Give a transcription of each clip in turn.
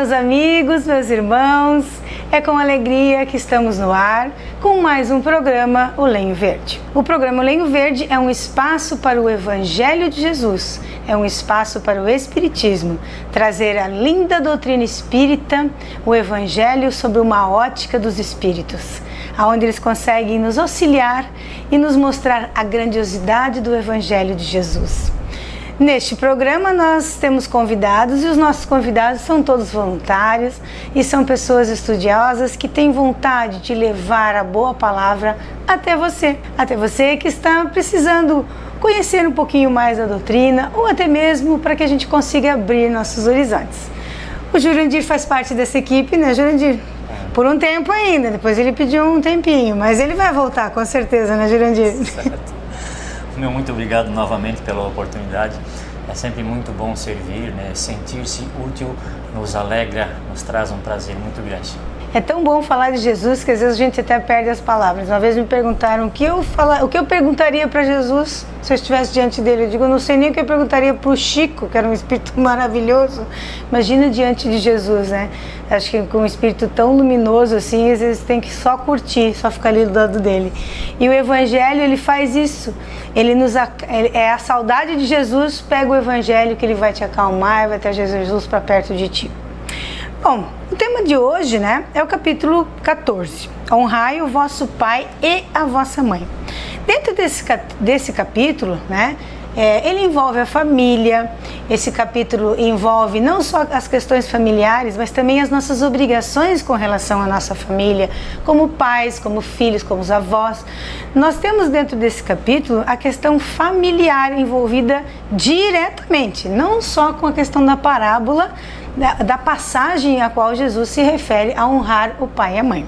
meus amigos, meus irmãos, é com alegria que estamos no ar com mais um programa, o Lenho Verde. O programa Lenho Verde é um espaço para o Evangelho de Jesus, é um espaço para o Espiritismo, trazer a linda doutrina espírita, o Evangelho sob uma ótica dos Espíritos, onde eles conseguem nos auxiliar e nos mostrar a grandiosidade do Evangelho de Jesus. Neste programa nós temos convidados e os nossos convidados são todos voluntários e são pessoas estudiosas que têm vontade de levar a boa palavra até você que está precisando conhecer um pouquinho mais da doutrina ou até mesmo para que a gente consiga abrir nossos horizontes. O Jurandir faz parte dessa equipe, né, Jurandir? Por um tempo ainda, depois ele pediu um tempinho, mas ele vai voltar com certeza, né, Jurandir? Certo. Muito obrigado novamente pela oportunidade. É sempre muito bom servir, né? Sentir-se útil nos alegra, nos traz um prazer muito grande. É tão bom falar de Jesus que às vezes a gente até perde as palavras. Uma vez me perguntaram o que eu perguntaria para Jesus se eu estivesse diante dele. Eu digo, eu não sei nem o que eu perguntaria para o Chico, que era um espírito maravilhoso. Imagina diante de Jesus, né? Acho que com um espírito tão luminoso assim, às vezes tem que só curtir, só ficar ali do lado dele. E o Evangelho, ele faz isso. É a saudade de Jesus, pega o Evangelho que ele vai te acalmar e vai trazer Jesus para perto de ti. Bom, o tema de hoje, né, é o capítulo 14. Honrai o vosso pai e a vossa mãe. Dentro desse capítulo, né, ele envolve a família. Esse capítulo envolve não só as questões familiares, mas também as nossas obrigações com relação à nossa família, como pais, como filhos, como os avós. Nós temos dentro desse capítulo a questão familiar envolvida diretamente, não só com a questão da parábola, da passagem a qual Jesus se refere a honrar o pai e a mãe.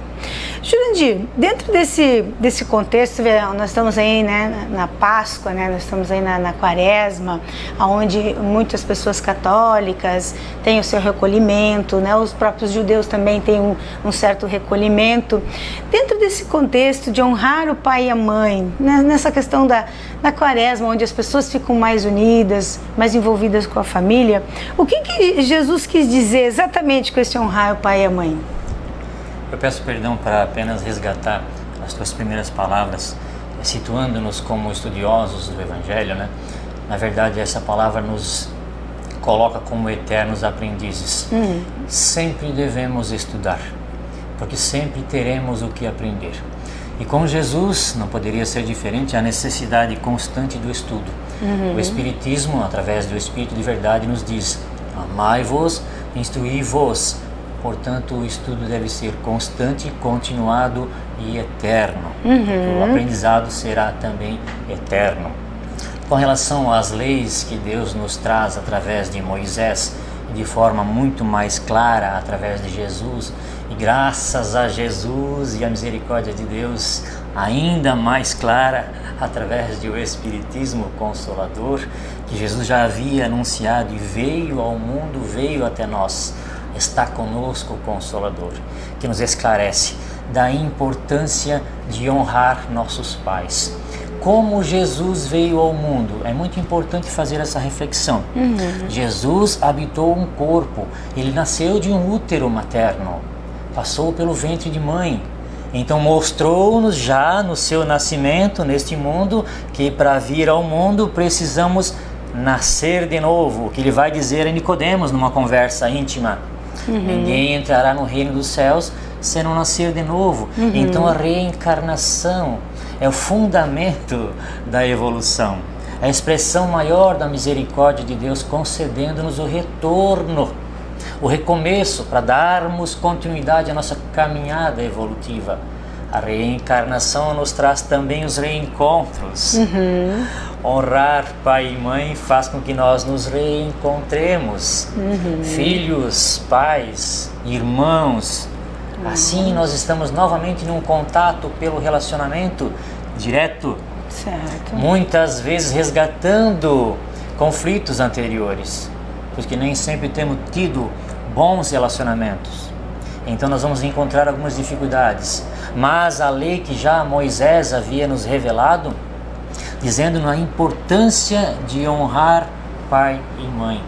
Jurandir, dentro desse contexto, nós estamos aí, né, na Páscoa, né, nós estamos aí na Quaresma, onde muitas pessoas católicas têm o seu recolhimento, né, os próprios judeus também têm um certo recolhimento. Dentro desse contexto de honrar o pai e a mãe, né, nessa questão da Quaresma, onde as pessoas ficam mais unidas, mais envolvidas com a família, o que Jesus quis dizer exatamente com esse honrar o pai e a mãe? Eu peço perdão para apenas resgatar as tuas primeiras palavras, situando-nos como estudiosos do Evangelho, né? Na verdade, essa palavra nos coloca como eternos aprendizes. Sempre devemos estudar, porque sempre teremos o que aprender. E com Jesus não poderia ser diferente a necessidade constante do estudo. O Espiritismo, através do Espírito de Verdade, nos diz: amai-vos, instruí-vos. Portanto, o estudo deve ser constante, continuado e eterno. O aprendizado será também eterno. Com relação às leis que Deus nos traz através de Moisés, e de forma muito mais clara através de Jesus, e graças a Jesus e a misericórdia de Deus, ainda mais clara através do Espiritismo Consolador, que Jesus já havia anunciado e veio ao mundo, veio até nós. Está conosco o Consolador, que nos esclarece da importância de honrar nossos pais. Como Jesus veio ao mundo, é muito importante fazer essa reflexão. Jesus habitou um corpo, ele nasceu de um útero materno, passou pelo ventre de mãe. Então mostrou-nos já no seu nascimento neste mundo que para vir ao mundo precisamos nascer de novo, o que ele vai dizer a Nicodemos numa conversa íntima. Ninguém entrará no reino dos céus se não nascer de novo. Então a reencarnação é o fundamento da evolução, a expressão maior da misericórdia de Deus, concedendo-nos o retorno, o recomeço, para darmos continuidade à nossa caminhada evolutiva. A reencarnação nos traz também os reencontros. Honrar pai e mãe faz com que nós nos reencontremos. Filhos, pais, irmãos. Assim nós estamos novamente num contato pelo relacionamento direto. Certo. Muitas vezes resgatando conflitos anteriores, porque nem sempre temos tido bons relacionamentos. Então nós vamos encontrar algumas dificuldades. Mas a lei que já Moisés havia nos revelado, dizendo-nos a importância de honrar pai e mãe,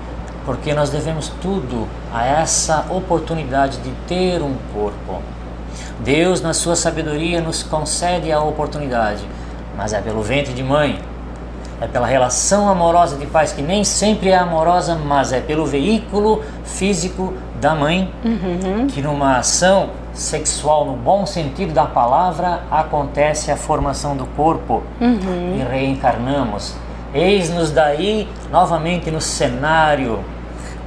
porque nós devemos tudo a essa oportunidade de ter um corpo. Deus, na sua sabedoria, nos concede a oportunidade, mas é pelo ventre de mãe, é pela relação amorosa de pais, que nem sempre é amorosa, mas é pelo veículo físico da mãe, que numa ação sexual, no bom sentido da palavra, acontece a formação do corpo e reencarnamos. Eis-nos daí novamente no cenário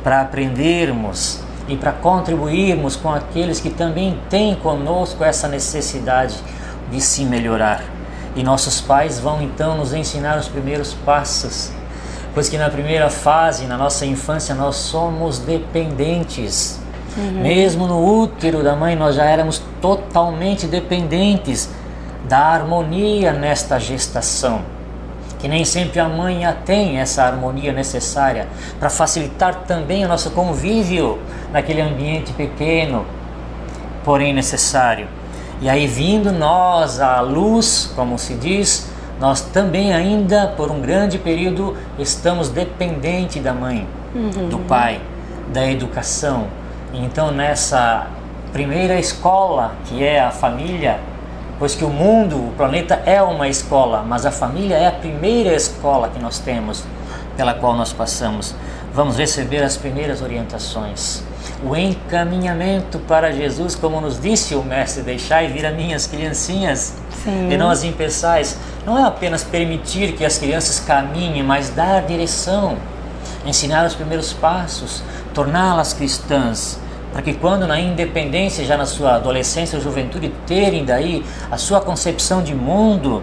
para aprendermos e para contribuirmos com aqueles que também têm conosco essa necessidade de se melhorar. E nossos pais vão então nos ensinar os primeiros passos, pois que na primeira fase, na nossa infância, nós somos dependentes. Mesmo no útero da mãe nós já éramos totalmente dependentes da harmonia nesta gestação, que nem sempre a mãe a tem, essa harmonia necessária para facilitar também o nosso convívio naquele ambiente pequeno, porém necessário. E aí, vindo nós à luz, como se diz, nós também ainda por um grande período estamos dependentes da mãe, do pai, da educação. Então nessa primeira escola, que é a família, pois que o mundo, o planeta é uma escola, mas a família é a primeira escola que nós temos, pela qual nós passamos, vamos receber as primeiras orientações, o encaminhamento para Jesus, como nos disse o Mestre: deixai vir a minhas criancinhas, e não as impeçais. Não é apenas permitir que as crianças caminhem, mas dar direção, ensinar os primeiros passos, torná-las cristãs, para que quando na independência, já na sua adolescência ou juventude, terem daí a sua concepção de mundo,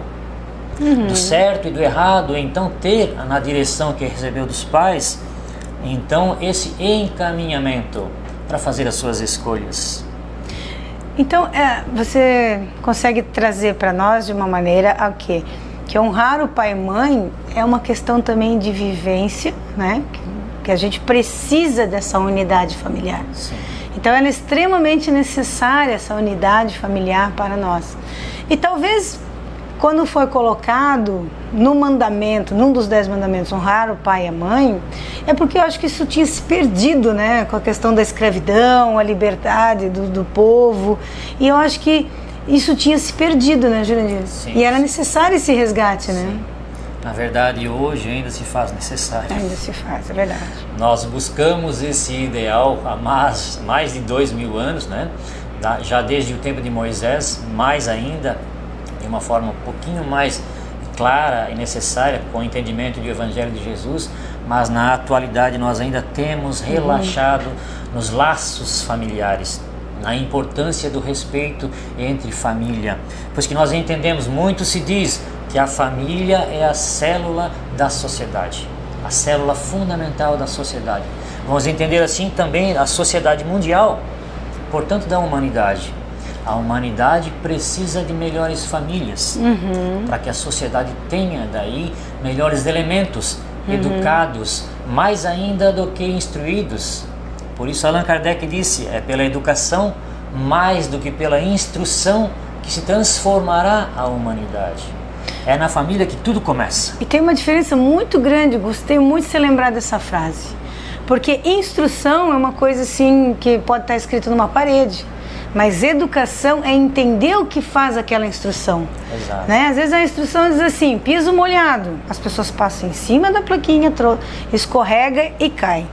do certo e do errado, então ter na direção que recebeu dos pais, então esse encaminhamento para fazer as suas escolhas. Então, você consegue trazer para nós de uma maneira a quê? Que honrar o pai e mãe é uma questão também de vivência, né? Que a gente precisa dessa unidade familiar. Sim. Então ela é extremamente necessária, essa unidade familiar para nós. E talvez quando foi colocado no mandamento, num dos 10 mandamentos, honrar o pai e a mãe, é porque eu acho que isso tinha se perdido, né? Com a questão da escravidão, a liberdade do povo. E eu acho que isso tinha se perdido, né, Jurandir? Sim. E era necessário esse resgate, né? Sim. Na verdade, hoje ainda se faz necessário. Ainda se faz, é verdade. Nós buscamos esse ideal há mais de 2000 anos, né? Já desde o tempo de Moisés, mais ainda, de uma forma um pouquinho mais clara e necessária, com o entendimento do Evangelho de Jesus, mas na atualidade nós ainda temos relaxado nos laços familiares, na importância do respeito entre família, pois que nós entendemos, muito se diz que a família é a célula da sociedade, a célula fundamental da sociedade. Vamos entender assim também a sociedade mundial, portanto da humanidade. A humanidade precisa de melhores famílias, para que a sociedade tenha daí melhores elementos, educados, mais ainda do que instruídos. Por isso Allan Kardec disse, é pela educação mais do que pela instrução que se transformará a humanidade. É na família que tudo começa. E tem uma diferença muito grande, gostei muito de você lembrar dessa frase. Porque instrução é uma coisa assim que pode estar escrito numa parede. Mas educação é entender o que faz aquela instrução. Exato. Né? Às vezes a instrução diz assim, piso molhado. As pessoas passam em cima da plaquinha, escorrega e cai.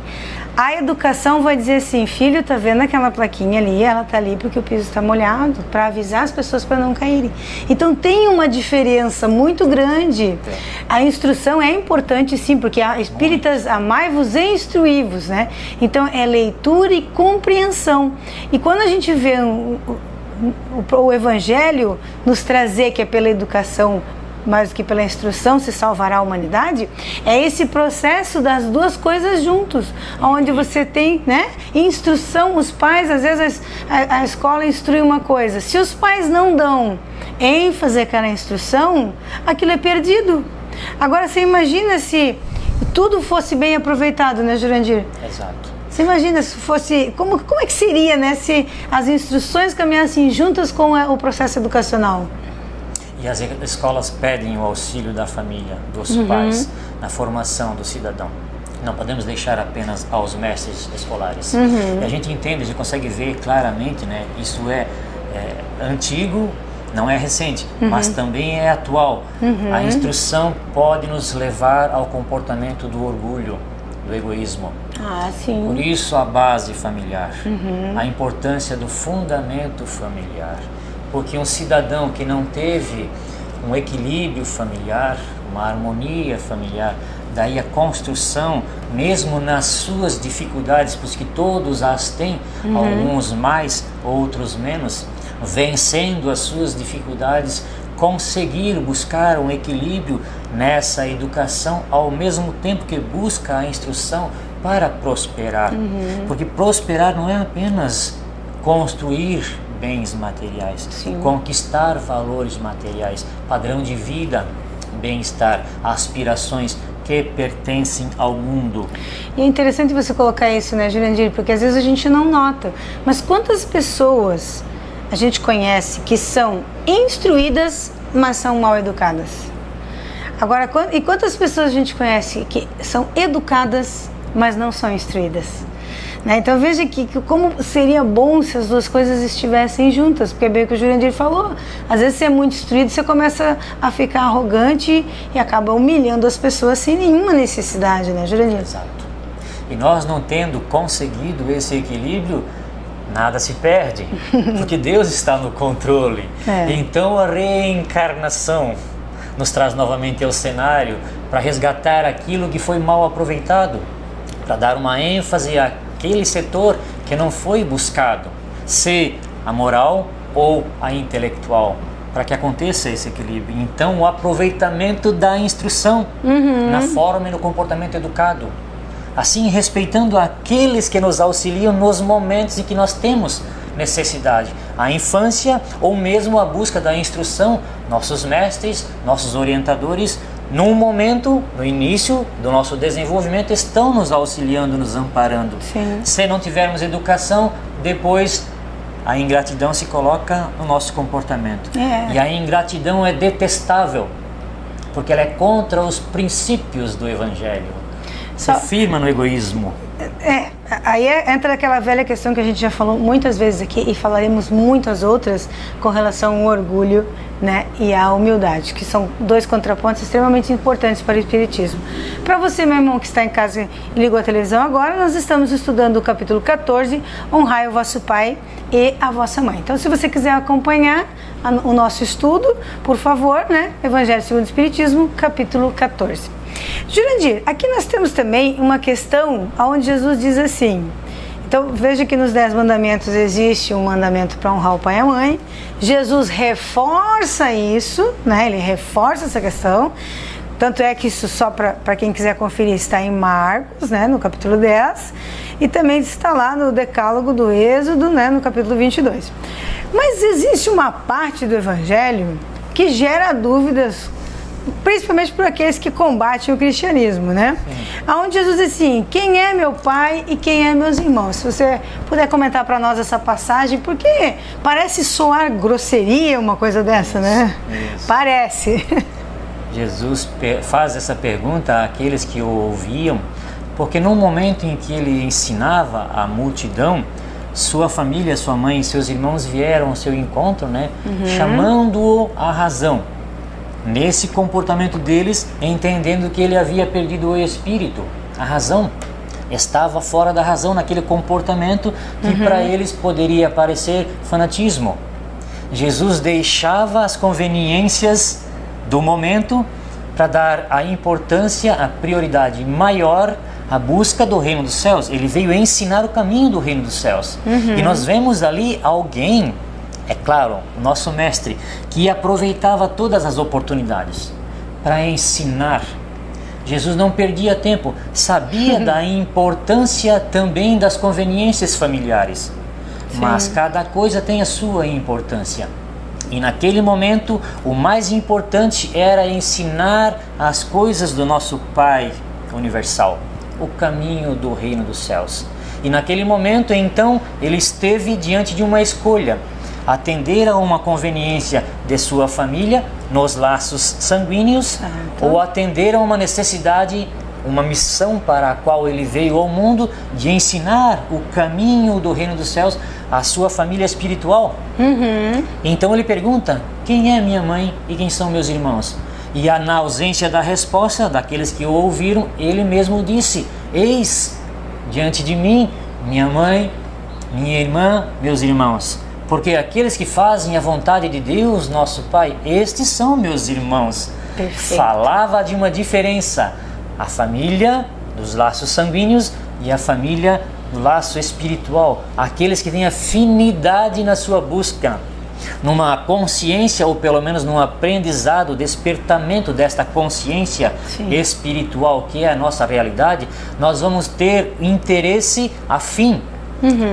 A educação vai dizer assim, filho, tá vendo aquela plaquinha ali? Ela tá ali porque o piso está molhado, para avisar as pessoas para não caírem. Então tem uma diferença muito grande. A instrução é importante sim, porque a espíritas amai-vos e instruí-vos, né? Então é leitura e compreensão. E quando a gente vê o Evangelho nos trazer que é pela educação mais do que pela instrução se salvará a humanidade, é esse processo das duas coisas juntos, onde você tem, né, instrução. Os pais, às vezes a escola instrui uma coisa, se os pais não dão ênfase àquela instrução, aquilo é perdido. Agora você imagina se tudo fosse bem aproveitado, né, Jurandir? Exato. Você imagina se fosse, como é que seria, né, se as instruções caminhassem juntas com o processo educacional? E as escolas pedem o auxílio da família, dos pais, na formação do cidadão. Não podemos deixar apenas aos mestres escolares. E a gente entende, a gente consegue ver claramente, né? Isso é antigo, não é recente, mas também é atual. A instrução pode nos levar ao comportamento do orgulho, do egoísmo. Ah, sim. Por isso a base familiar, a importância do fundamento familiar. Porque um cidadão que não teve um equilíbrio familiar, uma harmonia familiar, daí a construção, mesmo nas suas dificuldades, porque todos as têm, alguns mais, outros menos, vencendo as suas dificuldades, conseguir buscar um equilíbrio nessa educação, ao mesmo tempo que busca a instrução para prosperar. Porque prosperar não é apenas construir bens materiais, conquistar valores materiais, padrão de vida, bem-estar, aspirações que pertencem ao mundo. E é interessante você colocar isso, né, Jurandir? Porque às vezes a gente não nota, mas quantas pessoas a gente conhece que são instruídas, mas são mal educadas? Agora, e quantas pessoas a gente conhece que são educadas, mas não são instruídas? Né? Então veja que como seria bom se as duas coisas estivessem juntas, porque é bem o que o Jurandir falou, às vezes você é muito instruído, você começa a ficar arrogante e acaba humilhando as pessoas sem nenhuma necessidade, né, Jurandir? Exato. E nós não tendo conseguido esse equilíbrio, nada se perde, porque Deus está no controle. Então a reencarnação nos traz novamente ao cenário para resgatar aquilo que foi mal aproveitado, para dar uma ênfase àquele setor que não foi buscado, se a moral ou a intelectual, para que aconteça esse equilíbrio. Então o aproveitamento da instrução na forma e no comportamento educado, assim respeitando aqueles que nos auxiliam nos momentos em que nós temos necessidade, a infância ou mesmo a busca da instrução, nossos mestres, nossos orientadores, num momento, no início do nosso desenvolvimento, estão nos auxiliando, nos amparando. Se não tivermos educação, depois a ingratidão se coloca no nosso comportamento. E a ingratidão é detestável, porque ela é contra os princípios do Evangelho. Se firma no egoísmo. Aí entra aquela velha questão que a gente já falou muitas vezes aqui e falaremos muitas outras com relação ao orgulho, né, e à humildade, que são dois contrapontos extremamente importantes para o Espiritismo. Para você, meu irmão, que está em casa e ligou a televisão agora, nós estamos estudando o capítulo 14, Honrai o vosso pai e a vossa mãe. Então, se você quiser acompanhar o nosso estudo, por favor, né, Evangelho segundo o Espiritismo, capítulo 14. Jurandir, aqui nós temos também uma questão onde Jesus diz assim, então veja que nos 10 mandamentos existe um mandamento para honrar o pai e a mãe. Jesus reforça isso, né? Ele reforça essa questão, tanto é que isso só para quem quiser conferir está em Marcos, né, no capítulo 10, e também está lá no Decálogo do Êxodo, né, no capítulo 22. Mas existe uma parte do Evangelho que gera dúvidas, principalmente por aqueles que combatem o cristianismo, né? Onde Jesus diz assim, quem é meu pai e quem é meus irmãos? Se você puder comentar para nós essa passagem, porque parece soar grosseria uma coisa dessa, né? Isso. Parece. Jesus faz essa pergunta àqueles que o ouviam, porque no momento em que ele ensinava a multidão, sua família, sua mãe e seus irmãos vieram ao seu encontro, né? Chamando-o à razão. Nesse comportamento deles, entendendo que ele havia perdido o espírito, a razão, estava fora da razão naquele comportamento que para eles poderia parecer fanatismo. Jesus deixava as conveniências do momento para dar a importância, a prioridade maior à busca do reino dos céus. Ele veio ensinar o caminho do reino dos céus. E nós vemos ali alguém, é claro, o nosso mestre, que aproveitava todas as oportunidades para ensinar. Jesus não perdia tempo, sabia da importância também das conveniências familiares. Mas cada coisa tem a sua importância. E naquele momento, o mais importante era ensinar as coisas do nosso Pai universal, o caminho do reino dos céus. E naquele momento, então, ele esteve diante de uma escolha: atender a uma conveniência de sua família nos laços sanguíneos ou atender a uma necessidade uma missão para a qual ele veio ao mundo, de ensinar o caminho do reino dos céus à sua família espiritual. Então ele pergunta: quem é minha mãe e quem são meus irmãos? E na ausência da resposta daqueles que o ouviram, ele mesmo disse: eis diante de mim minha mãe, minha irmã, meus irmãos. Porque aqueles que fazem a vontade de Deus, nosso Pai, estes são meus irmãos. Perfeito. Falava de uma diferença: a família dos laços sanguíneos e a família do laço espiritual. Aqueles que têm afinidade na sua busca, numa consciência, ou pelo menos num aprendizado, despertamento desta consciência espiritual, que é a nossa realidade, nós vamos ter interesse afim,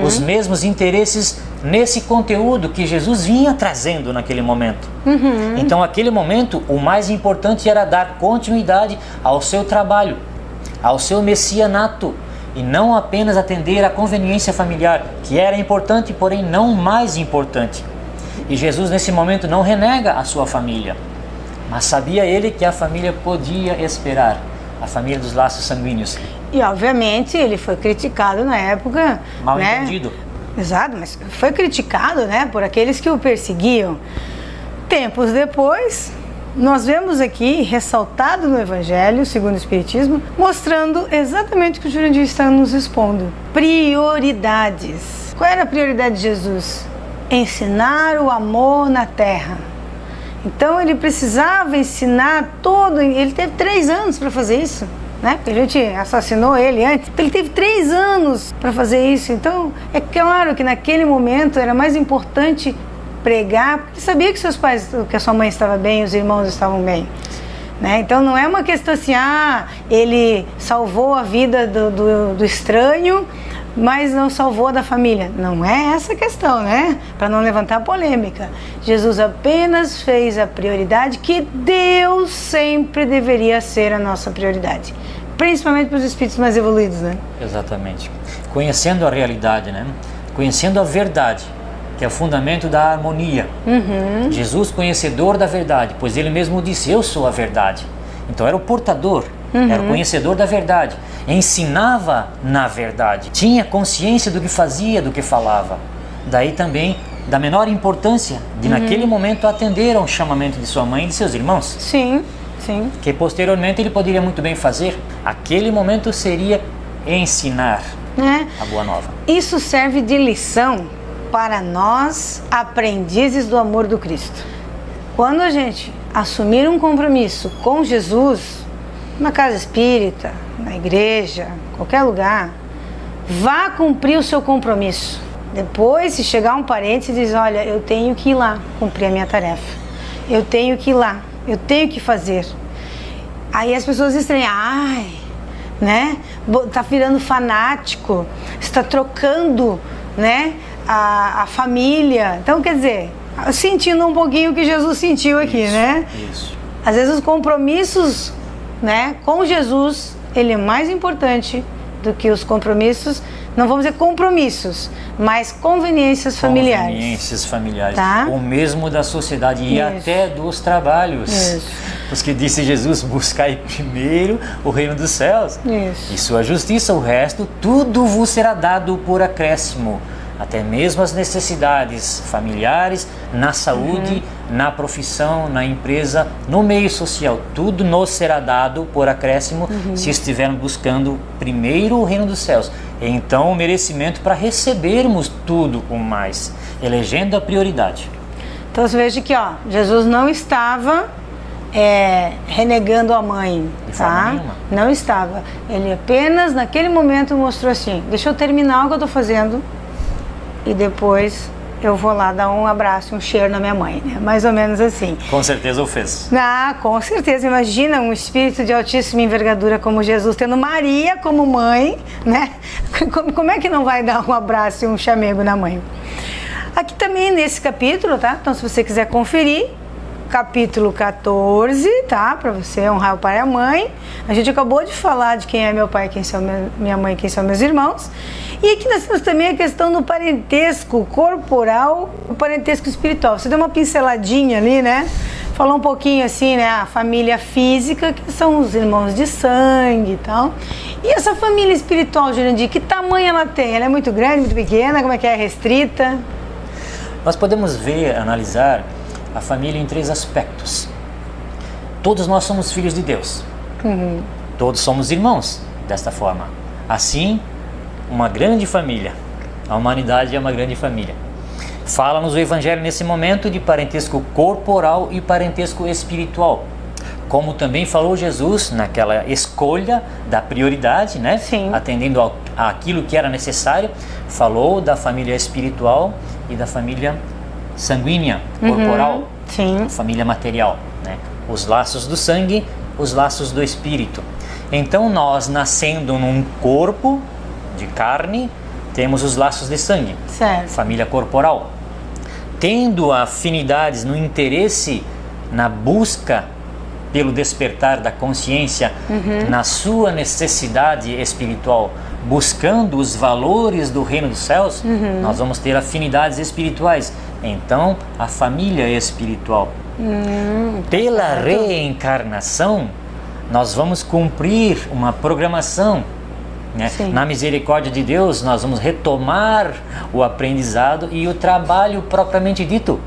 os mesmos interesses nesse conteúdo que Jesus vinha trazendo naquele momento. Então, naquele momento, o mais importante era dar continuidade ao seu trabalho, ao seu messianato, e não apenas atender à conveniência familiar, que era importante, porém não mais importante. E Jesus nesse momento não renega a sua família, mas sabia ele que a família podia esperar, a família dos laços sanguíneos. E obviamente ele foi criticado na época, Mal entendido. Exato, mas foi criticado, né, por aqueles que o perseguiam. Tempos depois, nós vemos aqui ressaltado no Evangelho segundo o Espiritismo, mostrando exatamente o que o Jurandir está nos expondo: prioridades. Qual era a prioridade de Jesus? Ensinar o amor na terra. Então ele precisava ensinar todo. Ele teve 3 anos para fazer isso, né? Porque a gente assassinou ele antes. Então, ele teve 3 anos para fazer isso. Então é claro que naquele momento era mais importante pregar, porque ele sabia que seus pais, que a sua mãe estava bem, os irmãos estavam bem, né? Então não é uma questão assim: ele salvou a vida do estranho, mas não salvou a da família. Não é essa a questão, né? Para não levantar polêmica. Jesus apenas fez a prioridade, que Deus sempre deveria ser a nossa prioridade, principalmente para os espíritos mais evoluídos, né? Exatamente. Conhecendo a realidade, né? Conhecendo a verdade, que é o fundamento da harmonia. Jesus, conhecedor da verdade, pois ele mesmo disse: eu sou a verdade. Então era o portador, era o conhecedor da verdade, ensinava na verdade, tinha consciência do que fazia, do que falava. Daí também da menor importância de naquele momento atender ao chamamento de sua mãe e de seus irmãos. Sim, sim. Que posteriormente ele poderia muito bem fazer. Aquele momento seria ensinar a boa nova. Isso serve de lição para nós, aprendizes do amor do Cristo. Quando a gente assumir um compromisso com Jesus, na casa espírita, na igreja, qualquer lugar, vá cumprir o seu compromisso. Depois, se chegar um parente e diz: olha, eu tenho que ir lá cumprir a minha tarefa, eu tenho que ir lá, eu tenho que fazer. Aí as pessoas estranham: né? Tá virando fanático, está trocando, né, a família. Então, quer dizer, sentindo um pouquinho o que Jesus sentiu aqui, né? Isso. Às vezes os compromissos, né, com Jesus, ele é mais importante do que os compromissos, não vamos dizer compromissos, mas conveniências familiares. Conveniências familiares, tá? Ou mesmo da sociedade e até dos trabalhos. Isso. Porque disse Jesus: buscai primeiro o reino dos céus e sua justiça, o resto tudo vos será dado por acréscimo. Até mesmo as necessidades familiares, na saúde, na profissão, na empresa, no meio social, tudo nos será dado por acréscimo se estivermos buscando primeiro o reino dos céus. Então o merecimento para recebermos tudo o mais, elegendo a prioridade. Então você veja que Jesus não estava renegando a mãe, De forma nenhuma. Não estava. Ele apenas naquele momento mostrou assim: deixa eu terminar o que eu estou fazendo e depois eu vou lá dar um abraço, um cheiro na minha mãe, né? Mais ou menos assim. Com certeza o fez. Com certeza. Imagina um espírito de altíssima envergadura como Jesus, tendo Maria como mãe, né? Como é que não vai dar um abraço e um chamego na mãe? Aqui também nesse capítulo, tá? Então, se você quiser conferir, capítulo 14, tá? Para você honrar o pai e a mãe. A gente acabou de falar de quem é meu pai, quem são minha mãe, quem são meus irmãos. E aqui nós temos também a questão do parentesco corporal, o parentesco espiritual. Você deu uma pinceladinha ali, né? falou um pouquinho assim, né, a família física, que são os irmãos de sangue e tal. E essa família espiritual, Jurandir, que tamanho ela tem? Ela é muito grande, muito pequena? Como é que é? Restrita? Nós podemos ver, analisar a família em 3 aspectos. Todos nós somos filhos de Deus. Todos somos irmãos, desta forma. Assim, uma grande família. A humanidade é uma grande família. Fala-nos o Evangelho nesse momento de parentesco corporal e parentesco espiritual. Como também falou Jesus naquela escolha da prioridade, né? Sim. Atendendo àquilo que era necessário, falou da família espiritual e da família sanguínea, corporal, Sim. família material, né? Os laços do sangue, os laços do espírito. Então nós, nascendo num corpo de carne, temos os laços de sangue, Certo. família corporal. Tendo afinidades no interesse, na busca pelo despertar da consciência, na sua necessidade espiritual, buscando os valores do reino dos céus, nós vamos ter afinidades espirituais. Então, a família espiritual. Pela reencarnação, nós vamos cumprir uma programação, né? Na misericórdia de Deus, nós vamos retomar o aprendizado e o trabalho propriamente dito,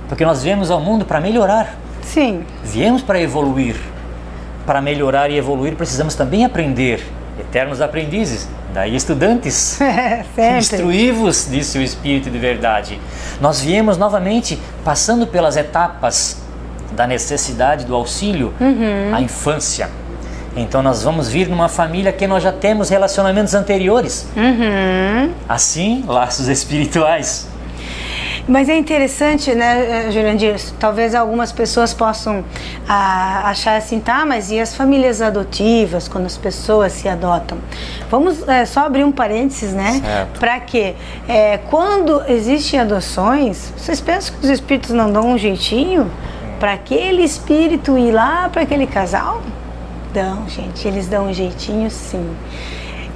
porque nós viemos ao mundo para melhorar. Sim. Viemos para evoluir. Para melhorar e evoluir, precisamos também aprender. Eternos aprendizes, daí estudantes. Sempre. Instruí-vos, disse o Espírito de verdade. Nós viemos novamente passando pelas etapas da necessidade do auxílio à infância. Então nós vamos vir numa família que nós já temos relacionamentos anteriores. Assim, laços espirituais. Mas é interessante, né, Jurandir? Talvez algumas pessoas possam achar assim, tá, mas e as famílias adotivas, quando as pessoas se adotam? Vamos só abrir um parênteses, né? Para que quando existem adoções, vocês pensam que os espíritos não dão um jeitinho para aquele espírito ir lá para aquele casal? Dão, gente, eles dão um jeitinho, sim.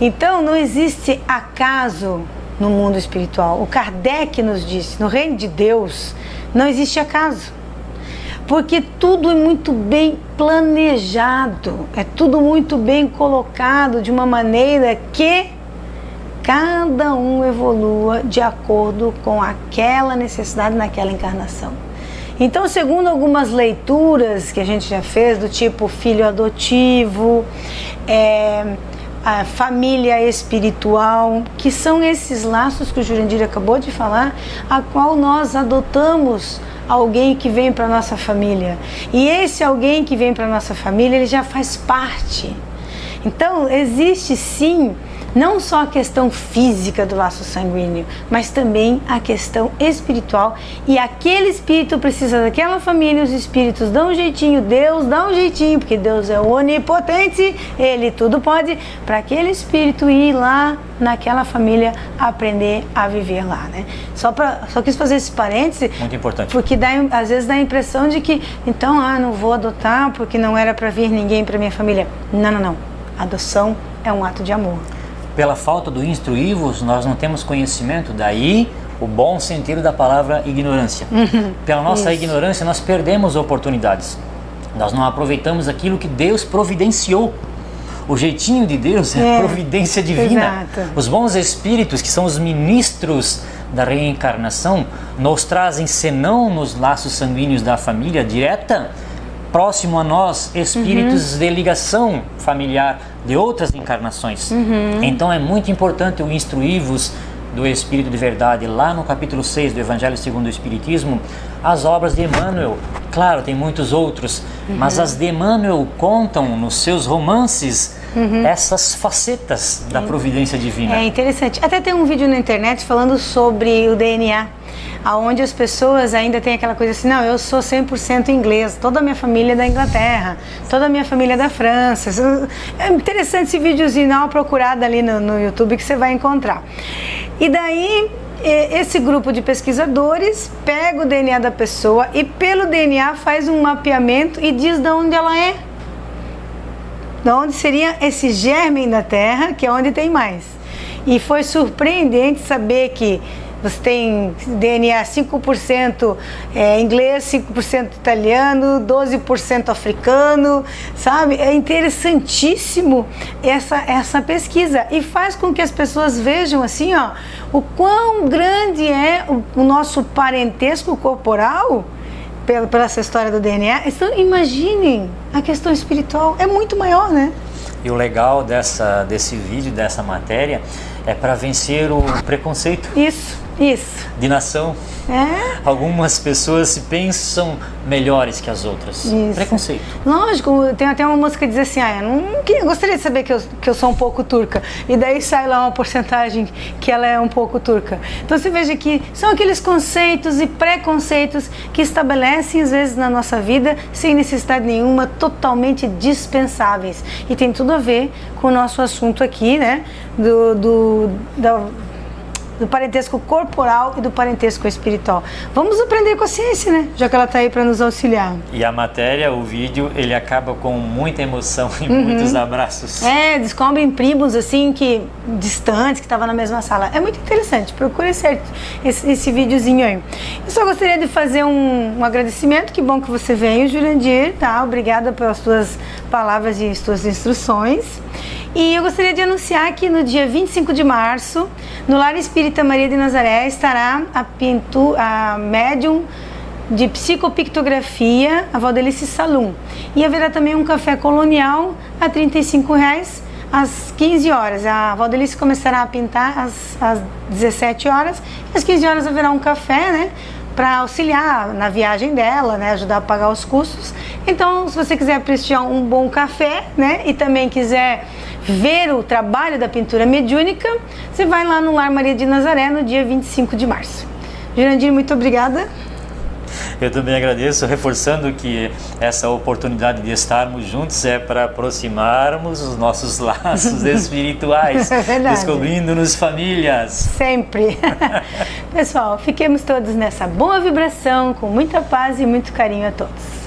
Então não existe acaso no mundo espiritual. O Kardec nos disse, no reino de Deus não existe acaso, porque tudo é muito bem planejado, é tudo muito bem colocado de uma maneira que cada um evolua de acordo com aquela necessidade naquela encarnação. Então, segundo algumas leituras que a gente já fez, do tipo filho adotivo, a família espiritual, que são esses laços que o Jurandir acabou de falar, a qual nós adotamos alguém que vem para a nossa família. E esse alguém que vem para a nossa família, ele já faz parte. Então, existe sim, não só a questão física do laço sanguíneo, mas também a questão espiritual. E aquele espírito precisa daquela família, os espíritos dão um jeitinho, Deus dá um jeitinho, porque Deus é onipotente, Ele tudo pode, para aquele espírito ir lá naquela família aprender a viver lá, né? Só quis fazer esse parêntese. Muito importante. Porque às vezes dá a impressão de que, então, não vou adotar porque não era para vir ninguém para minha família. Não. Adoção é um ato de amor. Pela falta do instruí-vos, nós não temos conhecimento, daí o bom sentido da palavra ignorância. Pela nossa ignorância, nós perdemos oportunidades. Nós não aproveitamos aquilo que Deus providenciou. O jeitinho de Deus é a providência divina. Exato. Os bons espíritos, que são os ministros da reencarnação, nos trazem, senão nos laços sanguíneos da família direta, próximo a nós, espíritos de ligação familiar de outras encarnações. Então é muito importante o instruí-vos do Espírito de Verdade, lá no capítulo 6 do Evangelho segundo o Espiritismo, as obras de Emmanuel. Claro, tem muitos outros, mas as de Emmanuel contam nos seus romances essas facetas da providência divina. É interessante. Até tem um vídeo na internet falando sobre o DNA, aonde as pessoas ainda têm aquela coisa assim, não, eu sou 100% inglês, toda a minha família é da Inglaterra, toda a minha família é da França. É interessante esse videozinho, dá uma procurada ali no YouTube que você vai encontrar. E daí, esse grupo de pesquisadores pega o DNA da pessoa e pelo DNA faz um mapeamento e diz de onde ela é. De onde seria esse germe da Terra, que é onde tem mais. E foi surpreendente saber que Você tem DNA 5% inglês, 5% italiano, 12% africano, sabe? É interessantíssimo essa pesquisa e faz com que as pessoas vejam assim, ó, o quão grande é o nosso parentesco corporal pela essa história do DNA. Então, imaginem a questão espiritual, é muito maior, né? E o legal desse vídeo, dessa matéria, é para vencer o preconceito. Isso. De nação. Algumas pessoas se pensam melhores que as outras. Isso. Preconceito. Lógico, tem até uma música que diz assim, eu gostaria de saber que eu sou um pouco turca. E daí sai lá uma porcentagem que ela é um pouco turca. Então você veja que são aqueles conceitos e preconceitos que estabelecem às vezes na nossa vida, sem necessidade nenhuma, totalmente dispensáveis. E tem tudo a ver com o nosso assunto aqui, né? Do parentesco corporal e do parentesco espiritual. Vamos aprender com a ciência, né? Já que ela está aí para nos auxiliar. E a matéria, o vídeo, ele acaba com muita emoção e muitos abraços. Descobrem primos assim, distantes, que estavam na mesma sala. É muito interessante, procure esse videozinho aí. Eu só gostaria de fazer um agradecimento, que bom que você veio, Jurandir, tá? Obrigada pelas suas palavras e suas instruções. E eu gostaria de anunciar que no dia 25 de março, no Lar Espírita Maria de Nazaré, estará a médium de psicopictografia, a Valdelice Salum. E haverá também um café colonial a R$ 35,00 às 15 horas. A Valdelice começará a pintar às 17 horas. E às 15 horas haverá um café, né? Para auxiliar na viagem dela, né, ajudar a pagar os custos. Então, se você quiser prestigiar um bom café, né, e também quiser ver o trabalho da pintura mediúnica, você vai lá no Lar Maria de Nazaré no dia 25 de março. Jurandir, muito obrigada. Eu também agradeço, reforçando que essa oportunidade de estarmos juntos é para aproximarmos os nossos laços espirituais, descobrindo-nos famílias. Sempre. Pessoal, fiquemos todos nessa boa vibração, com muita paz e muito carinho a todos.